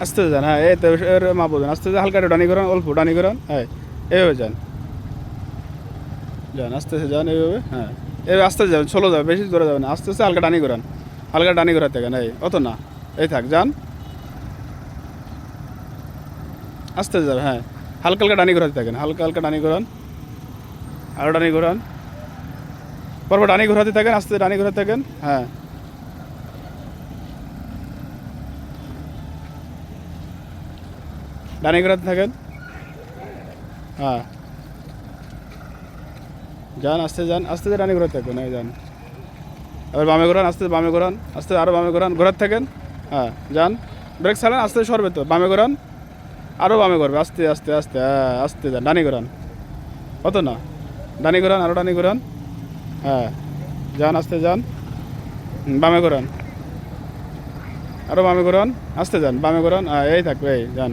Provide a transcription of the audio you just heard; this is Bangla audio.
আস্তে যান, হ্যাঁ এই তো এর মা বোঝেন, আস্তে হালকা একটু ডানি করান, অল্প ডানি করান, হ্যাঁ এইভাবে যান, যান আস্তে আস্তে যান এইভাবে, হ্যাঁ এইভাবে আস্তে যাবেন, ষোলো যাবে, বেশি জোরে যাবেন না, আস্তে আস্তে হালকা ডানি করান, হালকা ডানি করাতে থাকেন, এই অত না, এই থাক যান, আস্তে যাবে, হ্যাঁ হালকা হালকা ডানি ঘোরাতে থাকেন, হালকা হালকা ডানি ঘোরান, আরও ডানি ঘোরান, পরপর ডানি ঘোরাতে থাকেন, আস্তে ডানি ঘোরাতে থাকেন, হ্যাঁ ডানি ঘোরাতে থাকেন, হ্যাঁ যান আস্তে, যান আস্তে ডানি ঘোরাতে থাকেন, এই যান, এবার বামে ঘোরান, আস্তে বামে ঘোরান, আস্তে আরও বামে ঘোরান, ঘোরাতে থাকেন, হ্যাঁ যান, ব্রেক ছাড়েন, আস্তে সরবে তো, বামে ঘোরান, আরও বামে করবে, আস্তে আস্তে আস্তে, হ্যাঁ আস্তে যান, ডানি ঘোরান, অত না, ডানি ঘোরান, আরও ডানি ঘোরান, হ্যাঁ যান আস্তে যান, বামে ঘোরান, আরও বামে ঘোরান, আস্তে যান, বামে ঘোরান, এই থাকবে, এই যান।